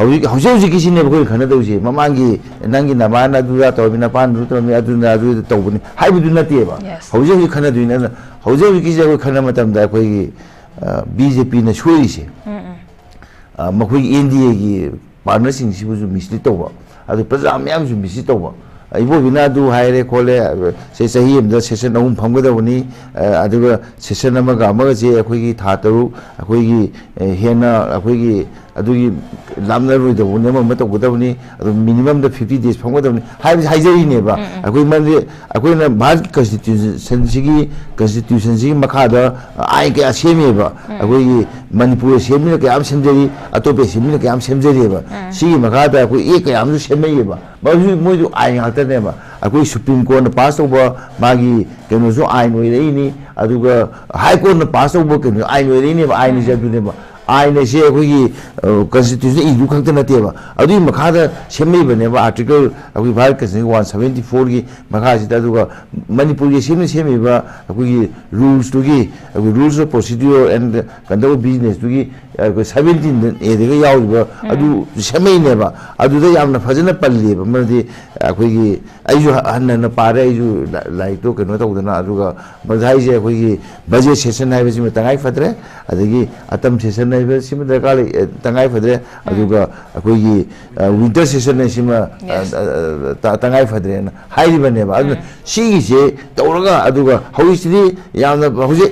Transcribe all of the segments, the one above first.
hꯧji kisi ne bukoi khana dausi mamangi nangi namana dura tawbi na pan dura tawbi aduna adu tawbuni hai bidu na tieba houji khana dui na houji kisi ko khana matam da koi BJP na shui se makoi NDA gi partner sing si buju misli tawba adu praja myam ju misli tawba ibo bina du haire khole se sahi amda session ahum phamgada bani aduga session amaga amaga je akoi gi tha taru akoi gi hena akoi gi adugi lamna roi da bone ma to goda bani adu minimum da 50 days phamgada bani haijari ne ba akoi mandi akoi na bharat constitution sigi makha da ai ke asemi ba akoi gi manipur semi ke am semjari atope semi ke am semjari ba sigi makha da akoi ek am ju semai ba baju moju ai ngata ne ba akoi supreme court na pass over magi keno jo ai noi rei ni aduga high court na pass over keno ai noi rei ni ba ai ni ja du ne ba ai ne se akoi constitution ilu khakta na te ba adu makha da semai ba ne ba article akoi bharat constitution 174 gi makha si ta aduga manipur gi semi ba akoi rules to gi akoi rules of procedure and conduct business to gi 17 edega yaw adu semai ne ba adu da yamna fajana palli ba madi akoi gi aiju hanna na pare aiju like to keno to dana aduga bazai je akoi gi budget session hai besi tangai fadre adagi atam session hai besi ma dakal tangai fadre aduga akoi gi winter session ne sima tangai fadre na hai bane ba adu si je tawraga aduga hoisidi yamna hoje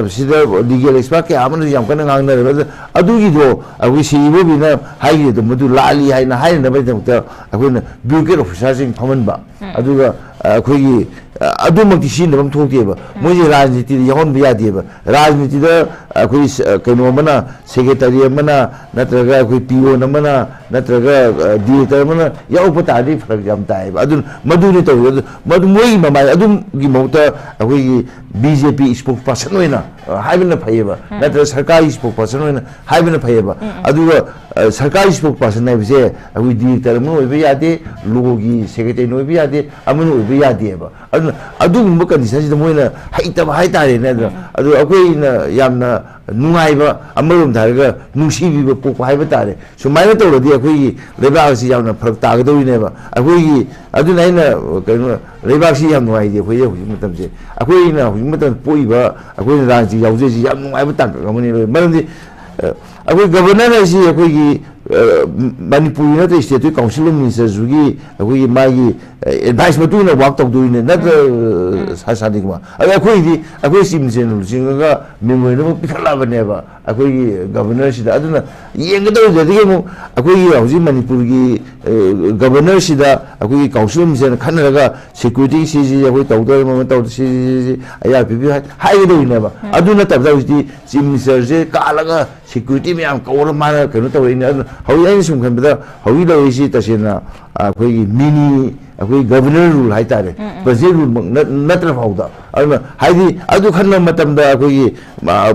sida legal expert ke amana yam kana ngang na adugi do akoi sibo bina hai do mudu lali hai na hai na ba ta akoi na bureaucratic officer sing phaman ba aduga akoi gi adumaki sin bam thokte ba moje rajniti yahon biya de ba rajniti da akoi kaino mana secretary mana natraga akoi PO na mana natraga director mana yau pata di farak jam tai ba adun madu ni to madu moi mamai adum gi mauta akoi gi BJP spokesperson hoina haibna phaiba natra sarkari spokesperson hoina haibna phaiba aduga sarkari spokesperson nai bise akoi director mo oi biya de logo gi secretary no biya de amanu oi biya de ba adugumba condition sida moina haitaba haitare ne adu akoi na yamna nungaiba amarum tharga nungsibi pok haiba tare sumaina tawradi akoi lebak si yamna pharak tagadoi ne ba akoi adu naina kano lebak si yam nungai de akoi hu matam je akoi na hu matam poiba akoi rangji yauje si yam nungaiba tak gamani lo maramdi akoi governor si akoi gi manipur na te state council minister zugi akoi magi advice matu na work tok doine na sa dik ma akoi di akoi sim chen singa memoi no pikhala bane ba akoi governor sida aduna yenga do de mo akoi hauji manipur gi governor sida akoi council minister khanaraga security si akoi tawdar mo taw si aya bibi hai do ne ba aduna tabda uti chief minister je kalaga security me am kawra mara kanu taw ina hau ai sum khan bada hau lo isi tasena akoi mini akoi governor rule hai tare budget rule natra fauda aduna haidi adu khanna matam da akoi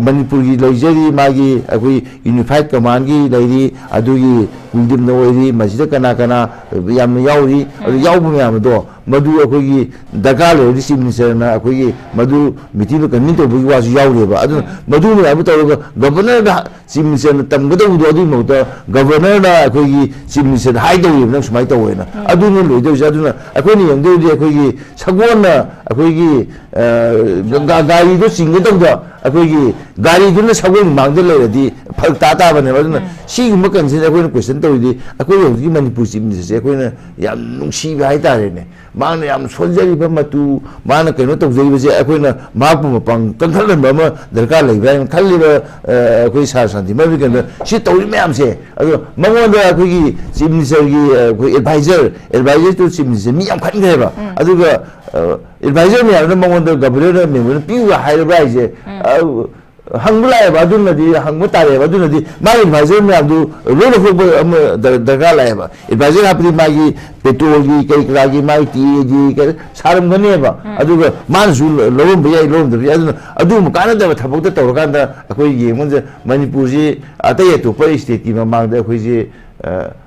manipur gi lojeri magi akoi unified command gi leiri adu gi windim no ori masida kana kana yam yauri adu yaubu yam do madu akoi gi daga lo ri minister na akoi gi madu meeting kan min to bu wa yaure ba adu madu ne abu to governor da chief minister na tam gado do adu mo to governor da akoi gi chief minister hai do yem sumai to wena adu ne lo do adu na akoi ni yang do di akoi gi sagwan na akoi gi gari do singdo da akoi gi gari du na sagwan mang de le di phak ta ta ba ne adu na si gi makan se akoi question to di akoi gi manipur chief minister akoi na yam nungsi ba hai ta ne mana yam soljari ba matu mana keno to jei bese akoi na mapu pang kangkhalan ba ma darkar lai ba khalli ba akoi sar santi ma bi kan si tawri myam se ado mangon da akoi gi chief minister gi akoi advisor to chief minister mi yam khan ge ba adu ga advisor me na mangon da governor me me pi wa hai ba je hangulai ba dun na di hangmu tare ba dun na di ma advisor me abdu lo lo darkar lai ba advisor apni ma gi petrol gi kai kra gi mai ti gi ka saram gane ba aduga mansu lom bya lom de adu kana da thabok da tawra kan da akoi gi mon je manipur ji atay to pa state ki ma mang da akoi ji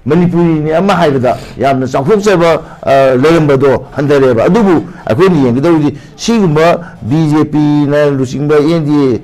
Manipuri ni ama haibada yamna chawthokjaba leirambado handareba adubu akhoi yengdawdi sigumba BJP na lusingba NDA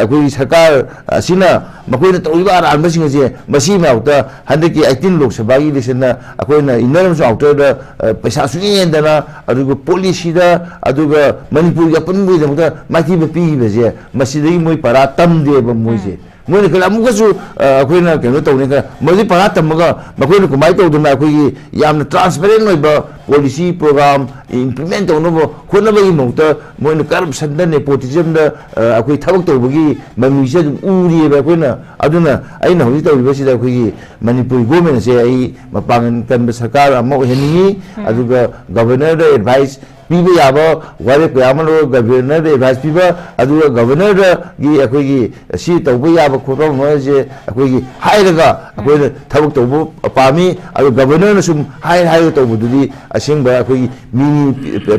akhoi sarkar asina makoina tawiba aranba singase masi mauta handaki 18 lok sabha gi election na akoina inaram outer da paisa suyendana aduga policy da aduga Manipur ya punbi da muta mati ba pi beje masidai moi para tamde ba moise मोने कल अमुकसु अखोइना केनो तौने का मदि परा तमगा मखोइना कुमाइ तौदना अखोइ यामना ट्रांसपेरेंट ओइबा पॉलिसी प्रोग्राम इंप्लीमेंट तौनबो खोनबगी मौता मोने करप्शन द नेपोटिज्म द अखोइ थबक तौबगी ममिसे उरिबा अखोइना अदुना अइना होजि तौबसिदा अखोइ मणिपुर गवर्नमेंट से अइ मपांगन कन सरकार अमो हेनिंगी अदुगा गवर्नर द एडवाइस पीबे याबो वारे कयामलो गवर्नर द एडवाइस पीबा अदुगा गवर्नर गी अखोइ सी तौबो याबो खोतो मोजे अखोइ हाइरगा अखोइ थबक तौबो पामी अदु गवर्नर सुम हाइ तौबदुदी असिंबा अखोइ मिनी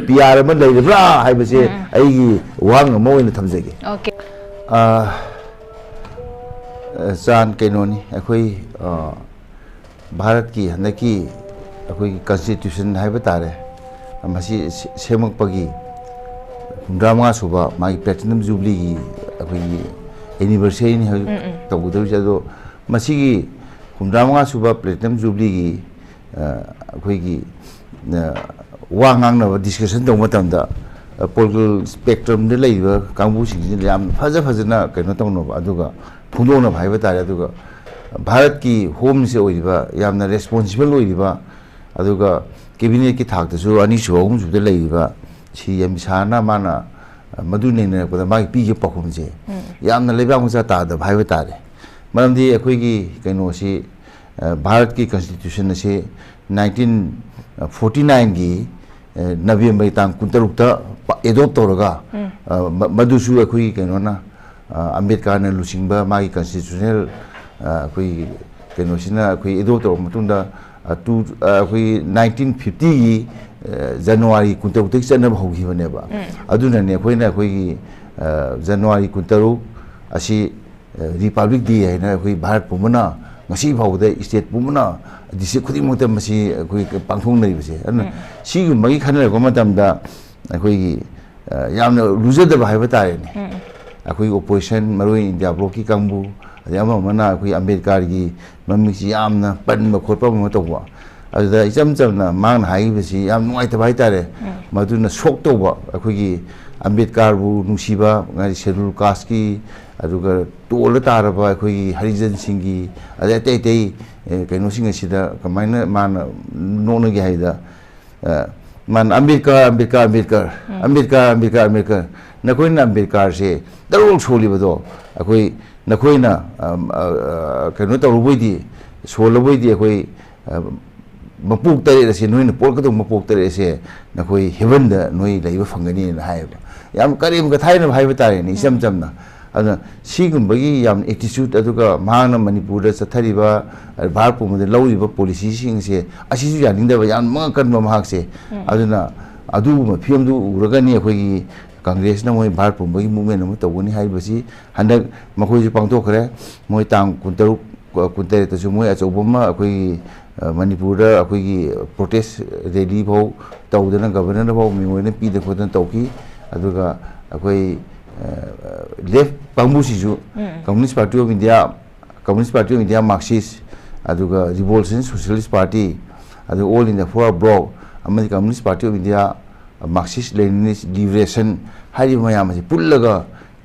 पीआर म लैरब्रा हाइबसे अइगी वांग मोइन थमजेगे ओके चान केनोनी अखोइ भारत की हनकी अखोइ कॉन्स्टिट्यूशन हाइबा तारे मसी सेमकपगी 15 सुबा मागी प्लैटिनम जुबली की अखोइ एनिवर्सरी नि तौबदु जदो मसीगी 15 सुबा प्लैटिनम जुबली की अखोइ की वांगांगना डिस्कशन तौ मतंदा पोलिटिकल स्पेक्ट्रम दे लैबा कांगबु सिंग याम फजना कनो तौनो अदुगा फुंदोना भाइबा तारे अदुगा भारत की होम से ओइबा यामना रेस्पोंसिबल ओइबा अदुगा कैबिनेट की थाकतसु अनि सुगुम सुदे लैबा सी एम साना माना मदु नेने पदा मागी पीगे पखुमजे यामना लेबा मुसा तादा भाइबा तारे मरमदी अखोइ की कनो सी भारत की कॉन्स्टिट्यूशन से 1949 की नवंबर तांग 23 एडॉप्ट तौरगा मदुसु अखोइ कनो ना अंबेडकर ने लुसिंबा मागी कॉन्स्टिट्यूशनल अखोइ कनो सिना अखोइ एडॉप्ट तौर मतुंदा अखोइ 1950 की जनवरी 23 चनब होगिबनेबा अदुनने अखोइना अखोइ जनवरी 23 असि रिपब्लिक डे हैना अखोइ Bharat पुमना ngasi phawda state pumna disi khudi mota masi koi pangthong nei base an si gu magi khana ko matam da koi yamna lujada ba haiba tare ni akoi opposition maroi india bloc ki kangbu yama mana koi ambedkar gi mami si yamna pan ma khotpa ma to wa ada isam chamna mang hai basi yam nuai ta bai tare maduna sok to wa akoi gi ambedkar bu nusiba ngari schedule caste ki aduga tola taraba akhoi harijan singi ade tei kaino singa sida kamaina man nona gi haida man ambedkar nakoina ambedkar se darul soli bado akhoi nakoina kaino tawruboidi solaboidi akhoi mapuk tare se noina polkado mapuk tare se nakoi heaven da noi laiba fangani na haiba yam karim ka thaina haiba tare ni isam chamna अदुना सिगुंबगी yam attitude अदुगा मांगना Manipur चथरिबा Bharat पुमदे लौरिबा policy सिंग से असिसु यानिंगदबा याम मंगकनबा महाक से अदुना अदुगुम फियमदु उरगनी अखोगी कांग्रेस ना मोय Bharat पुमबगी movement अम तौगनी हाइबसी हंदक मखोजि पांगथोखरे मोय तांग 19 तसु मोय अचौबमा अखोगी Manipur अखोगी protest rally भौ तौदना governor भौ मिमोयने पीद खोदन तौकी अदुगा अखोई लेफ्ट पांगबुसिजु communist party of India Marxist अदुगा रिवोल्यूशन सोशलिस्ट पार्टी अदु ऑल इंडिया फॉर ब्लॉक अमनि communist party of India Marxist Leninist liberation हारि मयाम से पुल्लगा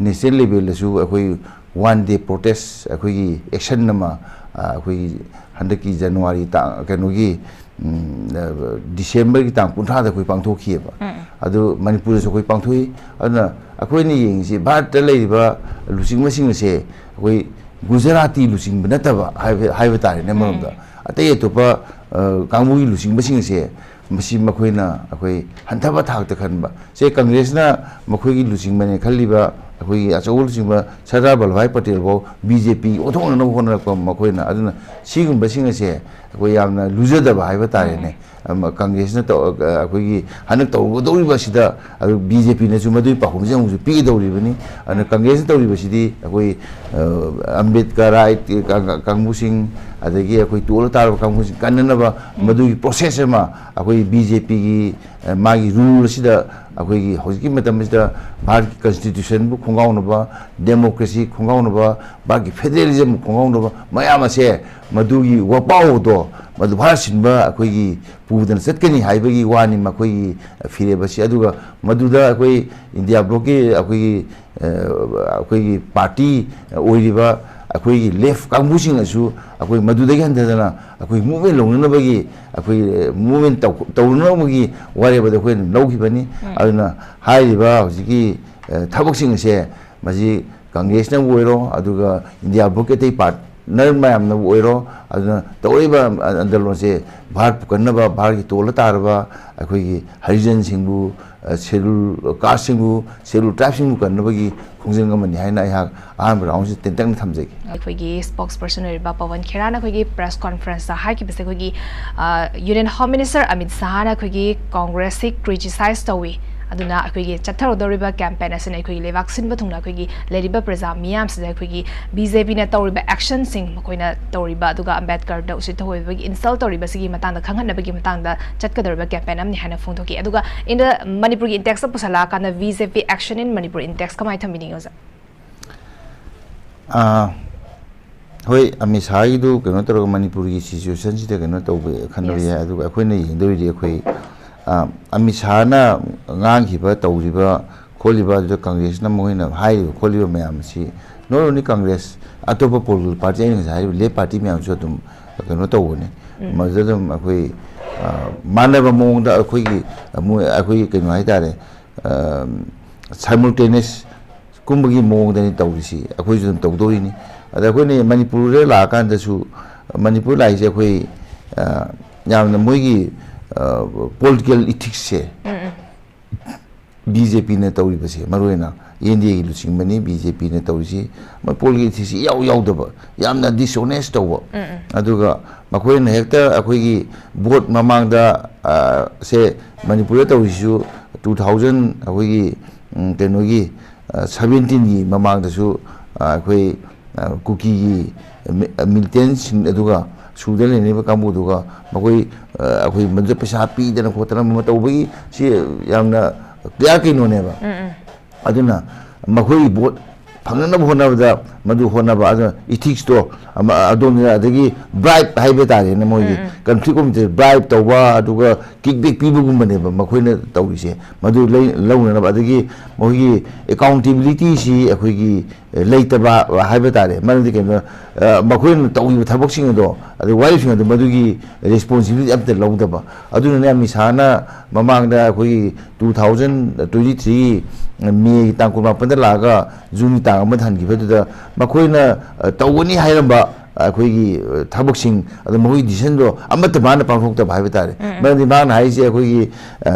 नेशनल लेवल दसु अखोई 1 डे प्रोटेस्ट अखोई एक्शन नमा अखोई 100 की जनवरी ता कनोगी डिसेंबर की तांग 15 दा कोई पांगथोखिएबा अदु मणिपुर से कोई पांगथोई अदुना अखोइनी येंगसी भारत लैबा लुसिंग मसिंग से कोई गुजराती लुसिंग नतबा हाइबा तारे ने मरमदा अतै अतोपा कांगबुगी लुसिंग मसिंग से मसी मखोइना अखोइ हंथबा थाक त खनबा से कांग्रेस ना मखोइगी लुसिंग मने खल्लिबा ꯑꯩꯈꯣꯏꯒꯤ ꯑꯆꯧꯕꯁꯤꯡꯕ ꯁꯔꯗꯥꯔ ꯚꯜꯚꯥꯏ ꯄꯇꯦꯜ ꯐꯥꯎ BJP ꯑꯣꯟꯊꯣꯛꯅꯅꯕ ꯍꯣꯠꯅꯔꯛꯄ ꯃꯈꯣꯏꯅ ꯑꯗꯨꯅ ꯁꯤꯒꯨꯝꯕꯁꯤꯡ ꯑꯁꯦ ꯑꯩꯈꯣꯏ ꯌꯥꯝꯅ ꯂꯨꯖꯗꯕ ꯍꯥꯏꯕ ꯇꯥꯔꯦꯅꯦ ꯀꯪꯒ꯭ꯔꯦꯁꯅ ꯑꯩꯈꯣꯏꯒꯤ ꯍꯟꯗꯛ ꯇꯧꯒꯗꯧꯔꯤꯕꯁꯤꯗ ꯑꯗꯨ BJPꯅꯁꯨ ꯃꯗꯨꯒꯤ ꯄꯥꯎꯈꯨꯝꯁꯦ ꯑꯃꯨꯛꯁꯨ ꯄꯤꯒꯗꯧꯔꯤꯕꯅꯤ ꯑꯗꯨꯅ ꯀꯪꯒ꯭ꯔꯦꯁꯅ ꯇꯧꯔꯤꯕꯁꯤꯗꯤ ꯑꯩꯈꯣꯏ ꯑꯝꯕꯦꯗꯀꯔ ꯔꯥꯏꯠ ꯀꯥꯡꯕꯨꯁꯤꯡ ꯑꯗꯒꯤ ꯑꯩꯈꯣꯏ ꯇꯣꯜꯂ ꯇꯥꯔꯕ ꯀꯥꯡꯕꯨꯁꯤꯡ ꯀꯟꯅꯅꯕ ꯃꯗꯨꯒꯤ ꯄ꯭ꯔꯣꯁꯦꯁ ꯑꯃ ꯑꯩꯈꯣꯏ BJPꯒꯤ ꯃꯥꯒꯤ ꯔꯨꯜ ꯑꯁꯤꯗ ꯑꯩꯈꯣꯏꯒꯤ ꯍꯧꯖꯤꯛꯀꯤ ꯃꯇꯝ ꯑꯁꯤꯗ ꯚꯥꯔꯠꯀꯤ ꯀꯟꯁꯇꯤꯇ꯭ꯌꯨꯁꯟꯕꯨ ꯈꯣꯡꯒꯥꯎꯅꯕ ꯗꯦꯃꯣꯀ꯭ꯔꯦꯁꯤ ꯈꯣꯡꯒꯥꯎꯅꯕ ꯚꯥꯔꯠꯀꯤ ꯐꯦꯗꯔꯦꯂꯤꯖꯝ ꯈꯣꯡꯒꯥꯎꯅꯕ ꯃꯌꯥꯝ ꯑꯁꯦ ꯃꯗꯨꯒꯤ ꯋꯥꯄꯥꯎꯗꯣꯃꯗꯨ ꯚꯥꯔꯠ ꯁꯤꯟꯕ ꯑꯩꯈꯣꯏꯒꯤ ꯄꯨꯗꯅ ꯆꯠꯀꯅꯤ ꯍꯥꯏꯕꯒꯤ ꯋꯥꯅꯤ ꯃꯈꯣꯏꯒꯤ ꯐꯤꯔꯦꯞ ꯑꯁꯤ ꯑꯗꯨꯒ ꯃꯗꯨꯗ ꯑꯩꯈꯣꯏ ꯏꯟꯗꯤꯌꯥ ꯕ꯭ꯂꯣꯛꯀꯤ ꯑꯩꯈꯣꯏꯒꯤ ꯄꯥꯔꯇꯤ ꯑꯣꯏꯔꯤꯕ ꯑꯩꯈꯣꯏꯒꯤ ꯂꯦꯐ ꯀꯥꯡꯕꯨꯁꯤꯡꯅꯁꯨ ꯑꯩꯈꯣꯏ ꯃꯗꯨꯗꯒꯤ ꯍꯟꯊꯗꯅ ꯑꯩꯈꯣꯏ ꯃꯨꯚꯃꯦꯟ ꯂꯧꯅꯅꯕꯒꯤ ꯑꯩꯈꯣꯏ ꯃꯨꯚꯃꯦꯟ ꯇꯧꯅꯅꯕꯒꯤ ꯋꯥꯔꯦꯞ ꯑꯗꯨ ꯑꯩꯈꯣꯏꯅ ꯂꯧꯈꯤꯕꯅꯤ ꯑꯗꯨꯅ ꯍꯥꯏꯔꯤꯕ ꯍꯧꯖꯤꯛꯀꯤ ꯊꯕꯛꯁꯤꯡ ꯑꯁꯦ ꯃꯁꯤ ꯀꯪꯒ꯭ꯔꯦꯁꯅꯕꯨ ꯑꯣꯏꯔꯣ ꯑꯗꯨꯒ ꯏꯟꯗꯤꯌꯥ ꯕ꯭ꯂꯣꯛꯀꯤ ꯑꯇꯩ ꯄꯥꯔꯠꯅꯔ ꯃꯌꯥꯝꯅꯕꯨ ꯑꯣꯏꯔꯣ ꯑꯗꯨꯅ ꯇꯧꯔꯤꯕ ꯑꯟꯗꯂꯣꯟꯁꯦ ꯚꯥꯔꯠꯄꯨ ꯀꯟꯅꯕ ꯚꯥꯔꯠꯀꯤ ꯇꯣꯜꯂ ꯇꯥꯔꯕ ꯑꯩꯈꯣꯏꯒꯤ ꯍꯔꯤꯖꯟꯁꯤꯡꯕꯨ ꯁꯦꯗꯨꯜ ꯀꯥꯁꯁꯤꯡꯕꯨ ꯁꯦꯗꯨꯜ ꯇ꯭ꯔꯥꯏꯕꯁꯤꯡꯕꯨ ꯀꯟꯅꯕꯒꯤ ꯈꯣꯡꯖꯪ ꯑꯃꯅꯤ ꯍꯥꯏꯅ ꯑꯩꯍꯥꯛ ꯑꯍꯥꯟꯕ ꯔꯥꯎꯟꯁꯤ ꯇꯦꯟꯇꯛꯅ ꯊꯝꯖꯒꯦ ꯑꯩꯈꯣꯏꯒꯤ ꯁ꯭ꯄꯣꯛꯁꯄꯔꯁꯟ ꯑꯣꯏꯔꯤꯕ ꯄꯋꯟ ꯈꯦꯔꯥꯅ ꯑꯩꯈꯣꯏꯒꯤ ꯄ꯭ꯔꯦꯁ ꯀꯣꯟꯐꯔꯦꯟꯁꯇ ꯍꯥꯏꯈꯤꯕꯁꯦ ꯑꯩꯈꯣꯏꯒꯤ ꯌꯨꯅꯤꯌꯟ ꯍꯣꯝ ꯃꯤꯅꯤꯁꯇꯔ ꯑꯃꯤꯠ ꯁꯥꯍꯅ ꯑꯩꯈꯣꯏꯒꯤ ꯀꯣꯡꯒ꯭ꯔꯦꯁꯁꯤ ꯀ꯭ꯔꯤꯇꯤꯁꯥꯏꯖ ꯇꯧꯏ ꯑꯗꯨꯅ ꯑꯩꯈꯣꯏꯒꯤ ꯆꯠꯊꯔꯗꯧꯔꯤꯕ ꯀꯦꯝꯄꯦꯟ ꯑꯁꯤꯅ ꯑꯩꯈꯣꯏꯒꯤ ꯂꯩꯕꯥꯛ ꯁꯤꯟꯕ ꯊꯨꯡꯅ ꯑꯩꯈꯣꯏꯒꯤ ꯂꯩꯔꯤꯕ ꯄ꯭ꯔꯖꯥ ꯃꯤꯌꯥꯝꯁꯤꯗ ꯑꯩꯈꯣꯏꯒꯤ BJPꯅ ꯇꯧꯔꯤꯕ ꯑꯦꯛꯁꯟꯁꯤꯡ ꯃꯈꯣꯏꯅ ꯇꯧꯔꯤꯕ ꯑꯗꯨꯒ ꯑꯝꯕꯦꯗꯀꯔꯗ ꯎꯁꯤꯠ ꯊꯧꯑꯣꯏꯕꯒꯤ ꯏꯟꯁꯜ ꯇꯧꯔꯤꯕꯁꯤꯒꯤ ꯃꯇꯥꯡꯗ ꯈꯪꯍꯟꯅꯕꯒꯤ ꯃꯇꯥꯡꯗ ꯆꯠꯀꯗꯧꯔꯤꯕ ꯀꯦꯝꯄꯦꯟ ꯑꯃꯅꯤ ꯍꯥꯏꯅ ꯐꯣꯡꯗꯣꯛꯈꯤ ꯑꯗꯨꯒ ꯃꯅꯤꯄꯨꯔꯒꯤ ꯏꯟꯇꯦꯛꯁꯇ ꯄꯨꯁꯜꯂꯛꯑꯀꯥꯟꯗ BJP ꯑꯦꯛꯁꯟ ꯏꯟ ꯃꯅꯤꯄꯨꯔ ꯏꯟꯇꯦꯛꯁ ꯀꯃꯥꯏꯅ ꯊꯝꯕꯤꯅꯤꯡꯉꯤ ꯑꯣꯖꯥ? ꯍꯣꯏ ꯑꯃꯤꯠ ꯁꯥꯍꯒꯤꯗꯨ ꯀꯩꯅꯣ ꯇꯧꯔꯒ ꯃꯅꯤꯄꯨꯔꯒꯤ ꯁꯤꯆꯨꯋꯦꯁꯟꯁꯤꯗ ꯀꯩꯅꯣ ꯇꯧꯕ ꯈꯟꯅꯕ ꯌꯥꯏ ꯑꯗꯨꯒ ꯑꯩꯈꯣꯏꯅ ꯌꯦꯡꯗꯧꯔꯤꯗꯤ ꯑꯩꯈꯣꯏ ꯑꯃꯤꯠ ꯁꯥꯍꯅ ꯉꯥꯡꯈꯤꯕ ꯇꯧꯔꯤꯕ ꯈꯣꯠꯂꯤꯕ ꯑꯗꯨꯗ ꯀꯪꯒ꯭ꯔꯦꯁꯅ ꯃꯈꯣꯏꯅ ꯍꯥꯏꯔꯤꯕ ꯈꯣꯠꯂꯤꯕ ꯃꯌꯥꯝ ꯑꯁꯤ ꯅꯣꯠ ꯑꯣꯟꯂꯤ ꯀꯪꯒ꯭ꯔꯦꯁ ꯑꯇꯣꯞꯄ ꯄꯣꯂꯤꯇꯤꯀꯦꯜ ꯄꯥꯔꯇꯤ ꯑꯩꯅ ꯉꯁꯥꯏ ꯍꯥꯏꯔꯤꯕ ꯂꯦꯐ ꯄꯥꯔꯇꯤ ꯃꯌꯥꯝꯁꯨ ꯑꯗꯨꯝ ꯀꯩꯅꯣ ꯇꯧꯕꯅꯤ ꯃꯗꯨꯗ ꯑꯗꯨꯝ ꯑꯩꯈꯣꯏ ꯃꯥꯟꯅꯕ ꯃꯑꯣꯡꯗ ꯑꯩꯈꯣꯏꯒꯤ ꯀꯩꯅꯣ ꯍꯥꯏꯇꯥꯔꯦ ꯁꯥꯏꯃꯜꯇꯦꯅꯤꯌꯁ ꯀꯨꯝꯕꯒꯤ ꯃꯑꯣꯡꯗꯅꯤ ꯇꯧꯔꯤꯁꯤ ꯑꯩꯈꯣꯏꯁꯨ ꯑꯗꯨꯝ ꯇꯧꯗꯣꯔꯤꯅꯤ ꯑꯗ ꯑꯩꯈꯣꯏꯅ ꯃꯅꯤꯄꯨꯔꯗ ꯂꯥꯛꯑꯀꯥꯟꯗꯁꯨ ꯃꯅꯤꯄꯨꯔ ꯂꯥꯛꯏꯁꯦ ꯑꯩꯈꯣꯏ ꯌꯥꯝꯅ ꯃꯣꯏꯒꯤ ꯄꯣꯂꯤꯇꯤꯀꯦꯜ ꯏꯊꯤꯛꯁꯁꯦ BJPꯅ ꯇꯧꯔꯤꯕꯁꯦ ꯃꯔꯨꯑꯣꯏꯅ NDAꯒꯤ ꯂꯨꯆꯤꯡꯕꯅꯤ BJPꯅ ꯇꯧꯔꯤꯁꯤ ꯄꯣꯂꯤꯇꯤꯀꯦꯜ ꯏꯊꯤꯛꯁꯁꯤ ꯏꯌꯥꯎ ꯌꯥꯎꯗꯕ ꯌꯥꯝꯅ ꯗꯤꯁꯑꯣꯅꯦꯁ ꯇꯧꯕ ꯑꯗꯨꯒ ꯃꯈꯣꯏꯅ ꯍꯦꯛꯇ ꯑꯩꯈꯣꯏꯒꯤ ꯚꯣꯠ ꯃꯃꯥꯡꯗ ꯁꯦ ꯃꯅꯤꯄꯨꯔꯗ ꯇꯧꯔꯤꯁꯤꯁꯨ 2000 ꯑꯩꯈꯣꯏꯒꯤ ꯀꯩꯅꯣꯒꯤ 17ꯒꯤ ꯃꯃꯥꯡꯗꯁꯨ ꯑꯩꯈꯣꯏ ꯀꯨꯀꯤꯒꯤ ꯃꯤꯂꯤꯇꯦꯟꯁꯤꯡ ꯑꯗꯨꯒ ꯁꯨꯗ ꯂꯩꯅꯔꯤꯕ ꯀꯥꯡꯕꯨꯗꯨꯒ ꯑꯩꯈꯣꯏ ꯃꯗꯨꯗ ꯄꯩꯁꯥ ꯄꯤꯗꯅ ꯈꯣꯠꯇꯅ ꯑꯃ ꯇꯧꯕꯒꯤ ꯁꯤ ꯌꯥꯝꯅ ꯀ꯭ꯂꯤꯌꯥꯔ ꯀꯩꯅꯣꯅꯦꯕ ꯑꯗꯨꯅ ꯃꯈꯣꯏꯒꯤ ꯚꯣꯠ ꯐꯪꯅꯅꯕ ꯍꯣꯠꯅꯕꯗ ꯃꯗꯨ ꯍꯣꯠꯅꯕ ꯑꯗꯨꯅ ꯏꯊꯤꯛꯁꯇꯣ ꯑꯗꯣꯝꯗ ꯑꯗꯒꯤ ꯕ꯭ꯔꯥꯏꯞ ꯍꯥꯏꯕ ꯇꯥꯔꯦꯅꯦ ꯃꯣꯏꯒꯤ ꯀꯟꯐ꯭ꯂꯤꯛ ꯑꯣꯐ ꯏꯟꯇꯔꯦꯁ ꯕ꯭ꯔꯥꯏꯞ ꯇꯧꯕ ꯑꯗꯨꯒ ꯀꯤꯛꯕꯦꯛ ꯄꯤꯕꯒꯨꯝꯕꯅꯦꯕ ꯃꯈꯣꯏꯅ ꯇꯧꯔꯤꯁꯦ ꯃꯗꯨ ꯂꯧꯅꯅꯕ ꯑꯗꯒꯤ ꯃꯣꯏꯒꯤ ꯑꯦꯀꯥꯎꯟꯇꯦꯕꯤꯂꯤꯇꯤꯁꯤ ꯑꯩꯈꯣꯏꯒꯤ ꯂꯩꯇꯕ ꯍꯥꯏꯕ ꯇꯥꯔꯦ ꯃꯔꯝꯗꯤ ꯀꯩꯅꯣ ꯃꯈꯣꯏꯅ ꯇꯧꯔꯤꯕ ꯊꯕꯛꯁꯤꯡ ꯑꯗꯣ ꯑꯗꯨ ꯋꯥꯔꯤꯁꯤꯡ ꯑꯗꯣ ꯃꯗꯨꯒꯤ ꯔꯦꯁꯄꯣꯟꯁꯤꯕꯤꯂꯤꯇꯤ ꯑꯝꯇ ꯂꯧꯗꯕ ꯑꯗꯨꯅꯅꯦ ꯑꯃꯤꯠ ꯁꯥꯍꯅ ꯃꯃꯥꯡꯗ ꯑꯩꯈꯣꯏꯒꯤ 2023 ꯃꯦꯒꯤ ꯇꯥꯡ 18ꯗ ꯂꯥꯛꯑꯒ ꯖꯨꯟꯒꯤ ꯇꯥꯡ 1ꯗ ꯍꯟꯈꯤꯕꯗꯨꯗ ꯃꯈꯣꯏꯅ ꯇꯧꯒꯅꯤ ꯍꯥꯏꯔꯝꯕ ꯑꯩꯈꯣꯏꯒꯤ ꯊꯕꯛꯁꯤꯡ ꯑꯗꯣ ꯃꯈꯣꯏꯒꯤ ꯗꯤꯁꯤꯖꯟꯗꯣ ꯑꯃꯠꯇ ꯃꯥꯅ ꯄꯥꯡꯊꯣꯛꯇꯕ ꯍꯥꯏꯕ ꯇꯥꯔꯦ ꯃꯔꯝꯗꯤ ꯃꯥꯅ ꯍꯥꯏꯔꯤꯁꯦ ꯑꯩꯈꯣꯏꯒꯤ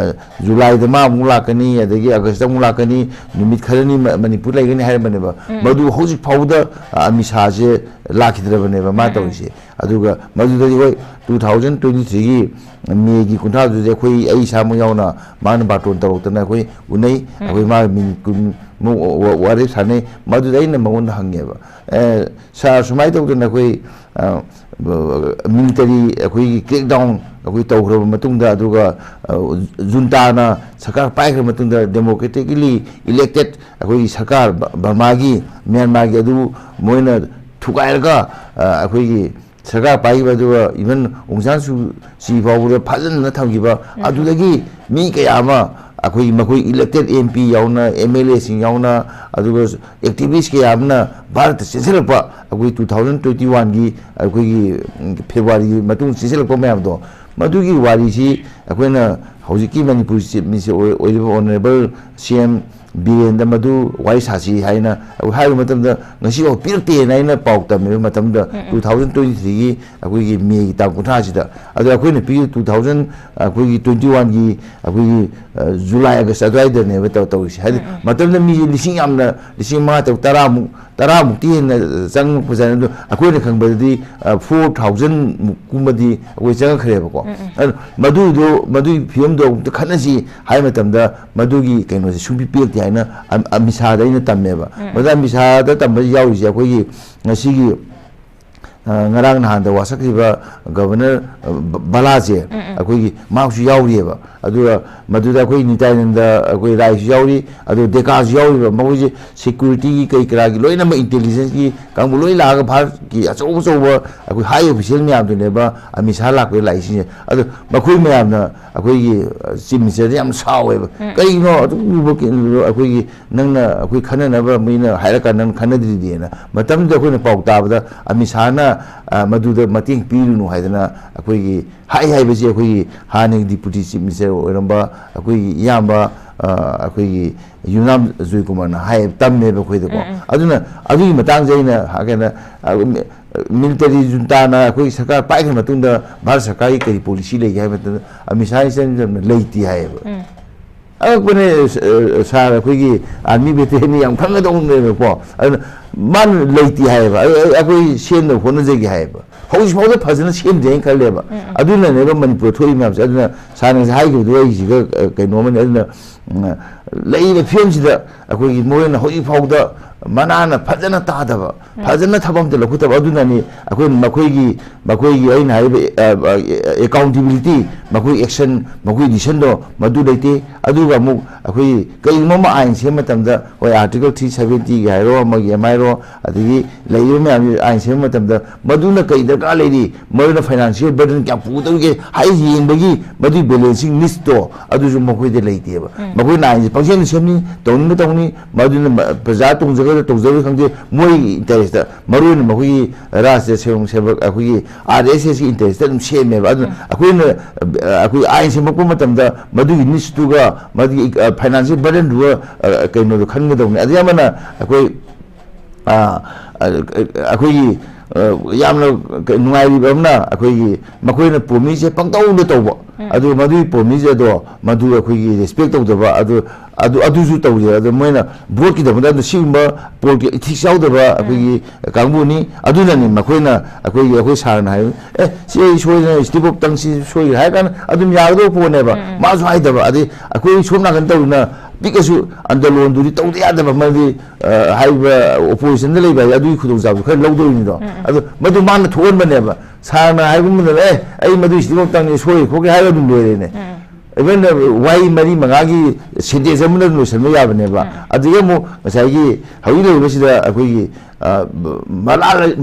ꯖꯨꯂꯥꯏꯗ ꯃꯥ ꯑꯃꯨꯛ ꯂꯥꯛꯀꯅꯤ ꯑꯗꯒꯤ ꯑꯥꯒꯁꯇ ꯑꯃꯨꯛ ꯂꯥꯛꯀꯅꯤ ꯅꯨꯃꯤꯠ ꯈꯔꯅꯤ ꯃꯅꯤꯄꯨꯔ ꯂꯩꯒꯅꯤ ꯍꯥꯏꯔꯝꯕꯅꯦꯕ ꯃꯗꯨ ꯍꯧꯖꯤꯛ ꯐꯥꯎꯕꯗ ꯑꯃꯤꯠ ꯁꯥꯍꯁꯦ ꯂꯥꯛꯈꯤꯗ꯭ꯔꯕꯅꯦꯕ ꯃꯥ ꯇꯧꯔꯤꯁꯦ ꯑꯗꯨꯒ ꯃꯗꯨꯗꯗꯤ ꯍꯣꯏ 2023ꯒꯤ ꯃꯦꯒꯤ 30ꯗꯨꯗꯤ ꯑꯩ ꯏꯁꯥꯃꯛ ꯌꯥꯎꯅ ꯃꯥꯅ ꯕꯥꯔꯇꯣꯟ ꯇꯧꯔꯛꯇꯅ ꯑꯩꯈꯣꯏ ꯎꯅꯩ ꯑꯩꯈꯣꯏ ꯃꯥꯒ ꯃꯤꯅꯤꯠ 10 ꯋꯥꯔꯤ ꯁꯥꯟꯅꯩ ꯃꯗꯨꯗ ꯑꯩꯅ ꯃꯉꯣꯟꯗ ꯍꯪꯉꯦꯕ ꯁꯥꯔ ꯁꯨꯃꯥꯏꯅ ꯇꯧꯗꯅ ꯑꯩꯈꯣই ꯃꯤꯂꯤꯇꯔꯤ ꯑꯩꯈꯣꯏꯒꯤ ꯀ꯭ꯔꯦꯛ ꯗꯥꯎꯟ ꯑꯩꯈꯣꯏ ꯇꯧꯈ꯭ꯔꯕ ꯃꯇꯨꯡꯗ ꯑꯗꯨꯒ ꯖꯨꯟꯇꯥꯅ ꯁꯔꯀꯥꯔ ꯄꯥꯏꯈ꯭ꯔꯕ ꯃꯇꯨꯡꯗ ꯗꯦꯃꯣꯀ꯭ꯔꯦꯇꯤꯀꯦꯂꯤ ꯏꯂꯦꯛꯇꯦꯠ ꯑꯩꯈꯣꯏꯒꯤ ꯁꯔꯀꯥꯔ ꯕꯔꯃꯥꯒꯤ ꯃ꯭ꯌꯥꯟꯃꯥꯔꯒꯤ ꯑꯗꯨ ꯃꯣꯏꯅ ꯊꯨꯒꯥꯏꯔꯒ ꯑꯩꯈꯣꯏꯒꯤ ꯁꯔꯀꯥꯔ ꯄꯥꯏꯈꯤꯕ ꯑꯗꯨꯒ ꯏꯚꯟ ꯑꯣꯡ ꯁꯥꯟ ꯁꯨ ꯆꯤ ꯐꯥꯎꯕꯗ ꯐꯥꯖꯤꯟꯗꯨꯅ ꯊꯝꯈꯤꯕ ꯑꯗꯨꯗꯒꯤ ꯃꯤ ꯀꯌꯥ ꯑꯃ ꯃꯈꯣꯏ 이렉ꯇꯦꯠ MP ꯌꯥꯎꯅ MLAꯁꯤꯡ ꯌꯥꯎꯅ ꯑꯗꯨꯒ ꯑꯦꯛꯇꯤꯕꯤꯁ ꯀꯌꯥ ꯑꯃꯅ ꯚꯥꯔꯠꯇ ꯆꯦꯟꯁꯤꯜꯂꯛꯄ ꯑꯩꯈꯣꯏ 2021ꯒꯤ ꯑꯩꯈꯣꯏꯒꯤ ꯐꯦꯕ꯭ꯔꯨꯋꯥꯔꯤꯒꯤ ꯃꯇꯨꯡ ꯆꯦꯟꯁꯤꯜꯂꯛꯄ ꯃꯌꯥꯝꯗꯣ ꯃꯗꯨꯒꯤ ꯋꯥꯔꯤꯁꯤ ꯑꯩꯈꯣꯏꯅ ꯍꯧꯖꯤꯛꯀꯤ ꯃꯅꯤꯄꯨꯔ ꯆꯤꯞ ꯃꯤꯅꯤꯁꯇꯔ ꯑꯣꯏꯔꯤꯕ ꯑꯣꯅꯔꯦꯕꯜ CM ꯕꯤꯔꯦꯟꯗ ꯃꯗꯨ ꯋꯥꯔꯤ ꯁꯥꯁꯤ ꯍꯥꯏꯅ ꯍꯥꯏꯕ ꯃꯇꯝꯗ ꯉꯁꯤꯐꯥꯎ ꯄꯤꯔꯛꯇꯦꯅ ꯑꯩꯅ ꯄꯥꯎ ꯇꯝꯃꯤꯕ ꯃꯇꯝꯗ 2023ꯒꯤ ꯑꯩꯈꯣꯏꯒꯤ ꯃꯦꯒꯤ ꯇꯥꯡ 30ꯁꯤꯗ ꯑꯗꯣ ꯑꯩꯈꯣꯏꯅ ꯄꯤ 2021ꯒꯤ ꯑꯩꯈꯣꯏꯒꯤ ꯖꯨꯂꯥꯏ ꯑꯥꯒꯁ ꯑꯗꯨꯋꯥꯏꯗꯅꯦꯕ ꯇꯧꯔꯤꯁꯤ ꯍꯥꯏꯗꯤ ꯃꯇꯝꯗ ꯃꯤꯁꯦ ꯂꯤꯁꯤꯡ ꯌꯥꯝꯅ ꯂꯤꯁꯤꯡ 5 10ꯃꯨꯛꯇꯤ ꯍꯦꯟꯅ ꯆꯪꯉꯛꯄꯖꯥꯠꯅꯤ ꯑꯗꯣ ꯑꯩꯈꯣꯏꯅ ꯈꯪꯕꯗꯗꯤ 4,000 ꯃꯨꯛꯀꯨꯝꯕꯗꯤ ꯑꯩꯈꯣꯏ ꯆꯪꯉꯛꯈ꯭ꯔꯦꯕꯀꯣ ꯃꯗꯨꯒꯤ ꯐꯤꯕꯝꯗꯣ ꯑꯃꯨꯛꯇ ꯈꯠꯅꯁꯤ ꯍꯥꯏꯕ ꯃꯇꯝꯗ ꯃꯗꯨꯒꯤ ꯀꯩꯅꯣꯁꯦ ꯁꯨꯡꯄꯤ ꯄꯤꯔꯛꯇꯦ ꯍꯥꯏꯅ ꯑꯃꯤꯁꯥꯗ ꯑꯩꯅ ꯇꯝꯃꯦꯕ ꯃꯗꯨ ꯑꯃꯤꯁꯥꯗ ꯇꯝꯕ ꯌꯥꯎꯔꯤꯁꯦ ꯑꯩꯈꯣꯏꯒꯤ ꯉꯁꯤꯒꯤ ngarang nahan da wasakriba governor balaje akoi masu yaurieba adu maduda akoi nitainda akoi rai yauri adu dekas yauri mabuji security kai kragi loina ma intelligence ki kangbu loi laga bhar ki achou achou akoi high official myam du neba amisa lak we lai sin adu makoi myam na akoi gi chimse yam saweba kai no adu bu ki akoi gi nangna akoi khana na ba mina haira kan nang khana di di na matam da akoi na pau ta ba amisa na maduda mating pirunu haidana akoi hai hai bese akoi haning deputy chief minister oramba akoi yamba akoi yunam zuikumar na hai tamme ba khoi de ko aduna adu matang jaina hagena military junta na akoi sarkar pai khna matunda bharat sarkar ki kai policy le hai matunda amisa sen leiti hai ba akone sa akoi army veteran yam khanga dong ne ko man leiti hai ba akoi sen no hona jegi hai ba hausi phauda phajana sem de khale ba aduna ne ba manipur thoi myam se aduna sanang hai gi do ji ga kai no man aduna lei ba film ji da akoi moyena hoi phauda manana phajana ta da ba phajana thabam de lokhu ta aduna ni akoi makoi gi aina hai accountability makoi action makoi decision do madu leite aduga mu akoi kai mama ain se matam da hoi article 370 gi hairo amagi amairo adigi leiyo myam ain se matam da maduna kai da ka leiri maruna financial burden kya pu da ge hai yeng bagi madu balancing list do adu ju makoi de leite ba makoi na ain pangsen semni tongni maduna praja tongjaga tongjaga khangje moi interest da maruna makoi rajya seong sebak akoi RSS ki interest da seme ba akoi ain se makpo matam da madu list tu ga madu financial burden do kai no khan ga dong adi amana akoi akoi yamna nungai ri bamna akoi makoi na promise je pangtau do to ba adu madu promise do madu akoi respect to do ba adu ju to je adu moina board ki da da simba board ki ethics yaw da ba akoi kangbu ni adu na ni makoi na akoi sar na hai si shoi na stipop tang si shoi hai kan adu ya do po ne ba ma su hai da ba adi akoi som na kan to na because andalon duri to ya da ba madi hai opposition da lei ba adu khudong jab khar lo do ni do adu madu man thon ba ne ba sa na hai gum ne ai madu stipop tang ni shoi ko ke hai dum loi ne even why mari mangagi sinde jamuna no sama ya bane ba adiga mu ngasai hawi le basida akoi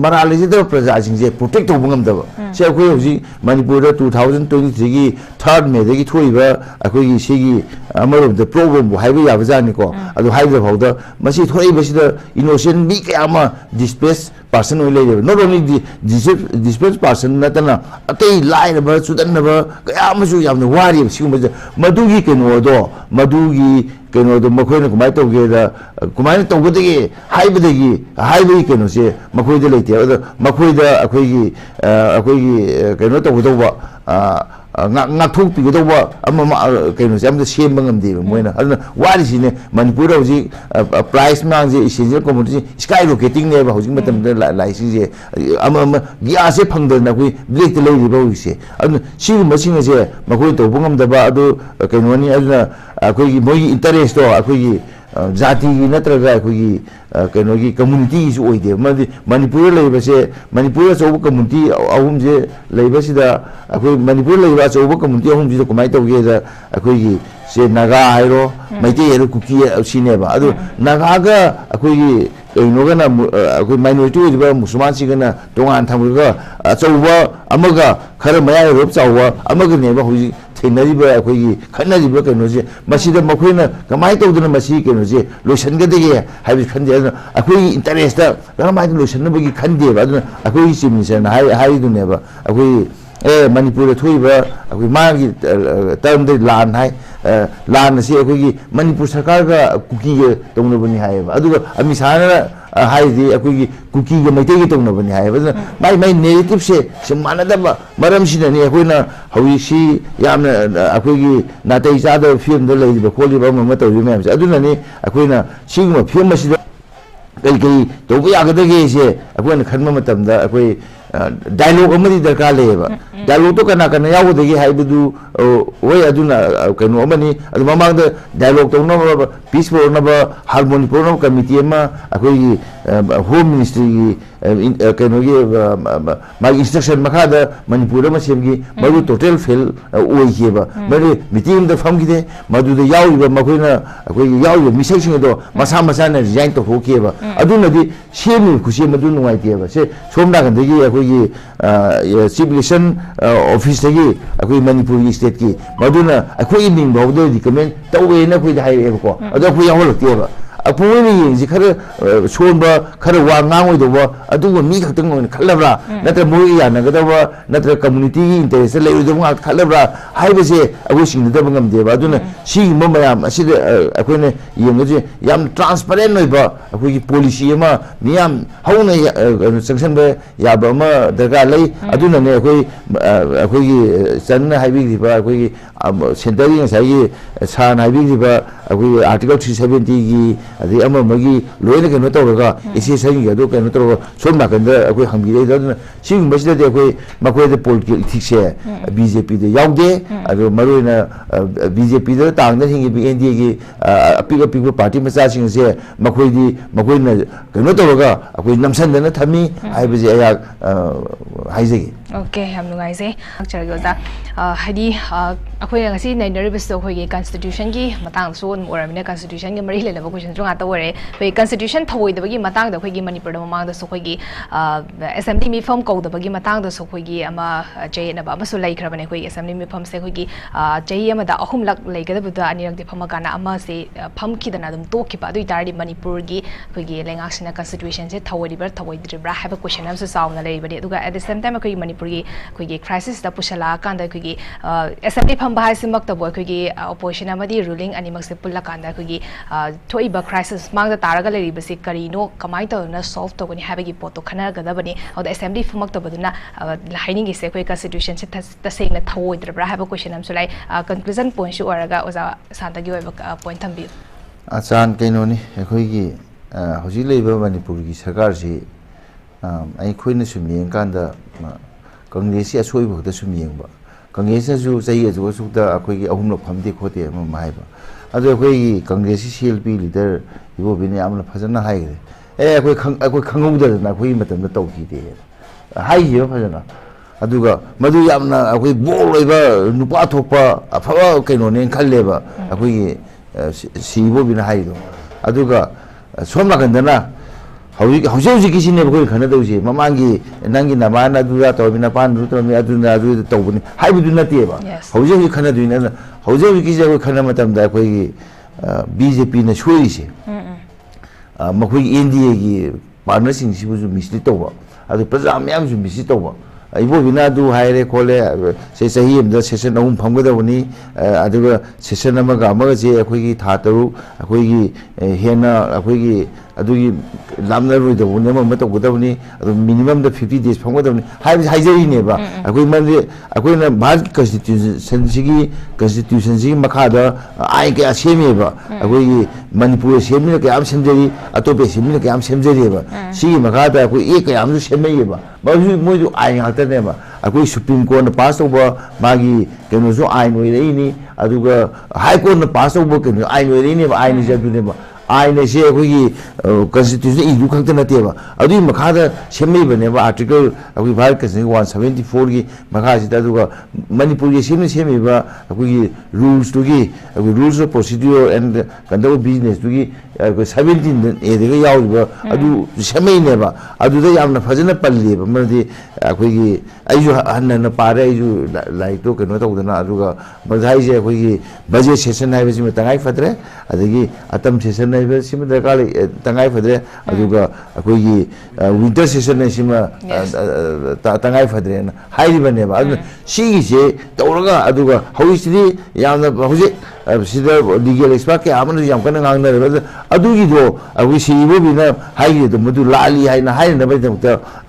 marali da praja singje protect to bungam da se akoi hoji manipur da 2023 gi 3rd May da gi thoiba akoi gi sigi amaro the program bu haiba ya bajani ko adu haiba phauda masi thoi basida innocent bi kama displaced person oi le not only the displaced person natana atei line ba sudan ba kaya masu yamna wari sigum madugi keno do madugi keno do makoi na kumai to ge da kumai to gudegi haiba keno se makoi de leite makoi da akoi gi keno to go ba ngak thuk pi go ba amma keno se amda sem bangam de moina aduna wari sine manipur hoji price mang je essential commodity skyrocketing ne ba hoji matam da lai si je amma gya se phangda na koi black lei ri ba se aduna si masing se makoi to bangam da ba adu keno ni aduna akoi gi moi interest to akoi gi jati gi natraga akoi gi keno gi community su oide manipur lei ba se manipur so community ahum je lei ba sida akoi manipur lei ba so community ahum ji ko mai to ge da akoi gi se naga hairo maite yero kuki sine ba adu naga ga akoi gi keno ga na akoi minority ba musliman si ga na tongan tham ga achauba amaga khara maya rob chauwa amaga ne ba hoji थेनरिबा अखोगी खन्नरिबा Kanoje मसीदा मखोइना कमाय तौदना मसी Kanoje lotion गदेगे हाइबि खन्जे अखोगी interest कमाय lotion बगी खन्देबा अदुना अखोगी चिमिसन high दुनेबा अखोगी Manipur thoiba akoi magi term de lan hai lan se akoi Manipur sarkar ga kuki ge tongna bani hai ba adu ami sana hai di akoi kuki ge maite ge tongna bani hai ba mai negative se semana da maram sina ni akoi na hawi si yamna akoi gi na tai sa da film da lai ba kholi ba ma ta yu me adu na ni akoi na sigma film ma si kai to ba ya ga da ge se akoi na khanma matam da akoi dialogue amadi darkar leba dialogue to kana kana yawo degi haibudu oi aduna kanu amani adu mamang da dialogue to no peace for no harmony program committee ma akoi home ministry kanu gi ma instruction makha da manipur ma semgi maru total fail oi heba mari meeting da famgi de madu da yawo ba makoina akoi yawo misai sing do masa masa na resign to hokeba aduna di semi khushi madu nuai tieba se somna kan degi civilization office tagi akoi Manipur state ki maduna akoi ning baw do recommend tawe na koi dai ko ado koi yawol tieba apoi ni ji khare somba khare wa ngangoi do ba adu mi khatang on khalabra natra moi ya na gadawa natra community interest le do nga khalabra haibe se akoi sing da bangam deba aduna si mama ya asi akoi ne yeng ji yam transparent noi ba akoi ki policy ma niyam hauna sanction ba ya ba ma daga lai aduna ne akoi ki san haibe di ba akoi ki center gi sai gi san haibe di ba akoi article 370 gi adi ama magi loina ke no to ga isi sai gi do ke no to som na kan da akoi hambi dai da sing ba sida de akoi makoi de political ethics se BJP de yaude ado maroina BJP da tang da hingi NDA gi apik party macha sing se makoi na ke no to ga akoi namsan da na thami haibe je ya haije okay ham nugai se akchar go da hadi akoi ngasi nainari bisto khoi gi constitution gi matang so oramina constitution gi mari le laba question junga ta ore khoi constitution thoi da bagi matang da khoi gi Manipur da mamang da so khoi gi assembly mi form ko da bagi matang da so khoi gi ama jay na ba ma so lai khra bane khoi assembly mi form se khoi gi jay ama da ahum lak lai ga da bu da ani rak de phama kana ama se pham ki da na dum to ki pa dui tar di Manipur gi khoi gi lengak sina constitution se thoi di ber thoi di bra have a question am so saung na lai bane duga at the same time khoi Manipur gi khoi gi crisis da pushala kan da khoi gi assembly pham ba si mak ta boy khoi gi opposition amadi ruling ani mak se pulla kan da khoi gi thoi ba crisis mang da taraga le ri basi kari no kamai to na solve to ni have gi poto khana ga da bani od assembly pham mak ta baduna haining gi se khoi constitution se ta se na thoi dra bra have a question am so lai conclusion point shu oraga oza santa gi point thambi achan kaino ni khoi gi hoji leiba Manipur gi sarkar si ai khoi na sum yeng kan da congress ya soi bok da sum yeng ba congress ju chai ju su da khoi gi ahum lo phamde khote ma mai ba ado khoi gi congress CLP leader ibo bini amna phajana hai ge khoi khangou da na khoi matam da tau ki de hai yo phajana aduga madu yamna khoi bol loiba nupa thokpa aphaba kaino ne khalle ba khoi gi sibo bina hai do aduga somna kan dana hauji kisine khoi khana deusi mamangi nangi namana duda to bina pan ru to mi aduna adu to buni hai bu na te ba hauji khana duina hauji kise khoi khana matam da khoi BJP na shoi se makhoi NDA gi partner sing si bu misli to ba adu praja myam ju misli to ba ibo bina du haire khole se sahi am da session ahum phamga da buni adu session amaga amaga je khoi gi tha taru khoi gi hena khoi gi adugi lamna roi da buni ma to da buni adu minimum da 50 days phamga da buni hai jai ne ba khoi man khoi na bharat constitution sigi makha da ai ke asemi ba khoi gi Manipur semi ke am semjeri atope semi ke am semjeri ba sigi makha da khoi ek am ju semai ba ba ju moi ju ai ha ne ba akoi supreme court na pass over magi kenu so ai noi rei ni aduga high court na pass over kenu ai noi rei ni ba ai ni ja du ne ba ai ne se akoi constitution i du khang ta na te ba adu makha da semai ba ne ba article akoi bharat constitution 174 gi makha si ta aduga Manipur gi semai ba akoi rules to gi akoi rules of procedure and conduct business to gi 17 एदगा याउबा अदु सेमैनेबा अदुदा यामना फजना पल्लीबा मरदी अखोगी आइजु हन्नना पारे आइजु लाइक तो कनो तौदना अदुगा मजाइजे अखोगी budget session हाइबे सिम तंगाई फद्रे अदगी अतम सेशन हाइबे सिम दरकार तंगाई फद्रे अदुगा अखोगी विंटर सेशन सिम तंगाई फद्रे हाइबनेबा अदु सिगिसे तौरगा अदुगा हौइसिदि यामना हौजि सिदा लीगल एक्सपर्ट के आमन याम कन ngang na adugi do awi sibo bina haigi do mudu lali haina haina bai da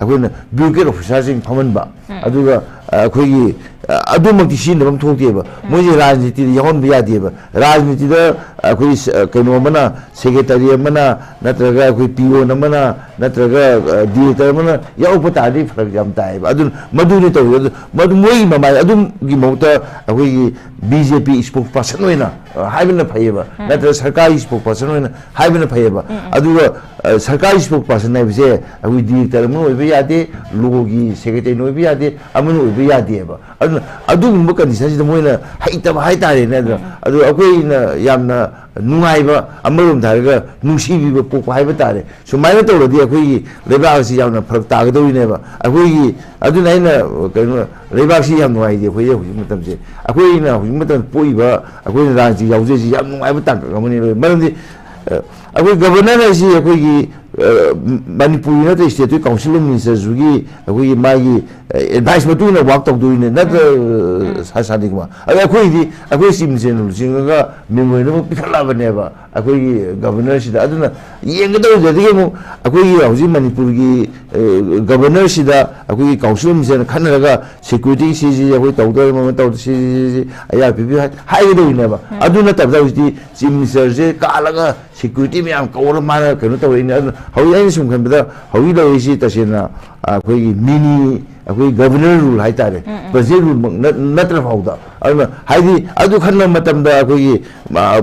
akwai bureaucratic officer sing phaman ba aduga akwai adumaki sin da bam thokte ba moje rajniti yahon biya de ba rajniti da akwai kaino mana secretary mana natraga akwai PO na mana natraga director mana yau pata di farak jam tai ba adun madu ni to madu moi ma mai adum gi mauta akwai BJP spokesperson oina haibna phaiba natra sarkari spokesperson oina haibna phaiba aduga sarkari spokesperson nai bise akwai director mo oiba yade logo gi secretary no oiba yade amanu oiba yade ba adum mo condition si moina haita hai tare ne adu akwai na yamna nungaiba amarum tharga nungsibi ba pok haiba tare sumai to rodi akwai leba si yamna phak ta ga do ne ba akwai adu nai na kaino leba si yam nungai de akwai hu matam je akwai na hu matam poiba akwai rangji yauje si yam nungai ba ta ga mani maram di akwai governor na si akwai Manipur na state council minister zugi akwai magi advice matu na work tok doine na sasadi kuma akwai di akwai sim sen singa memoi no pikala bane ba akwai governor sida aduna yenga do de mu akwai hauji manipur gi governor sida akwai council minister khanaraga security si akwai tawdar ma taw si aya bibi hai do ine ba aduna tabda uti chief minister je kalaga security me am kawra mara kanu taw ine hau ai sum khan bada hau do isi tasena akwai mini akwai governor rule hai tare budget rule natra fauda aduna haidi adu khanna matam da akwai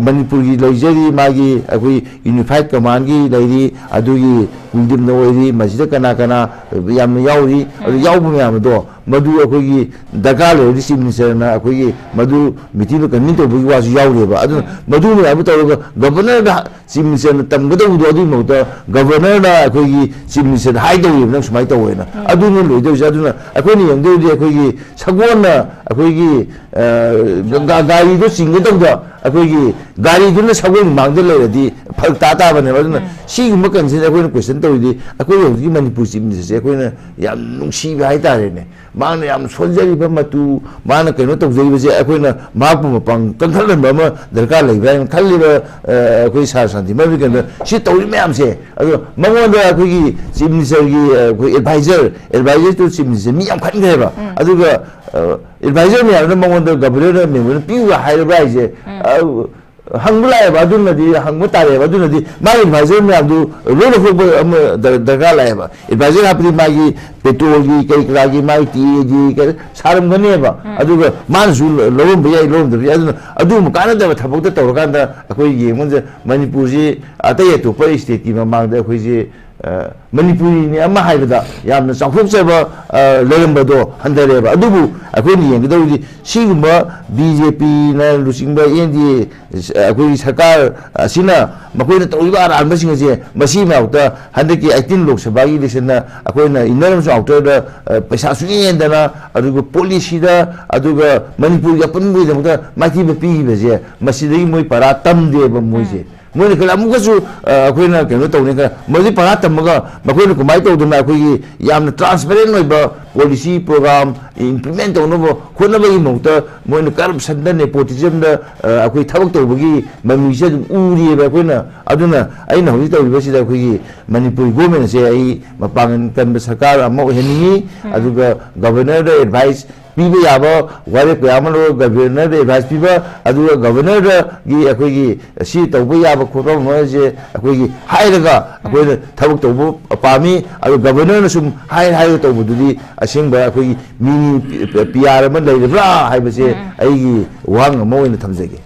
manipur gi lojeri magi akwai unified command gi lairi adu gi windim no ori masjid kana kana yam yauri adu yaubu yam do madu akwai gi daga lo ri minister na akwai gi madu meeting kan min to bu wa yauri ba adu madu ne abu to governor da chief minister na tam do adu mo to governor da akwai gi chief minister hai do yim sumai to wena adu ne lo do aduna akwai ni yang do di akwai gi sagwan na akwai gi gari do sing do da akwai gi gari do na sagwan mang de le di phak ta ta ba ne aduna si gi makan se akwai question to di akwai gi manipur chief minister akwai na yam nungsi ba hai ta re ne mang yam soljari ba matu mang kaino to jai ba je akwai na ma pu pang kan thal ba ma darkar lai ba khali ba akwai sa santi ma bi kan si to ri myam se adu mangon da akwai gi chief minister gi akwai advisor to chief minister mi yam khan ge ba adu ga advisor me na mangon da governor me me pi wa hai ba je hangulai ba dun na di hangmu tare ba dun na di ma advisor me abdu lo lo ko am darkar lai ba advisor apni ma gi petrol gi kai kra gi mai ti gi ka saram gane ba adu ga man su lo ba yai lo de adu mu kana da thabok da tor kan da akoi gi mun je manipur ji atai to pa state ki ma mang da akoi ji manipuri ni amma haibada yamna chawphokchaba lerambado handare ba adubu akoi ni yeng do di sigumba BJP na lusingba NDA akoi sarkar asina makoi na toiba aran basing je masi ma uta handaki 18 lok sabha gi election na akoi na inaram so outer da paisa su yen da na adugo policy da aduga manipur ya panbi da muta mati ba pi ba je masi dei moi para tam de ba moi je moi kala mu gasu akoi na keno to ne ka modi para tamaga makoi na kumai to duna akoi yamna transparent noi ba policy program implement to no bo khona ba gi mota moi na corruption da nepotism da akoi thabak to bagi mami se uri ba akoi na aduna aina hoji to ba si da akoi manipur government se ai mapangan kan sarkar amma heni aduga governor da advice piba yaba wale kuyamalo governor de advice piba adu governor gi akoi gi si tawba yaba khoto mo je akoi gi hairaga akoi thabuk tawbu apami adu governor na sum hai to bududi asing ba akoi gi mini PR man lai bra hai ba se ai gi wang mo ina thamjege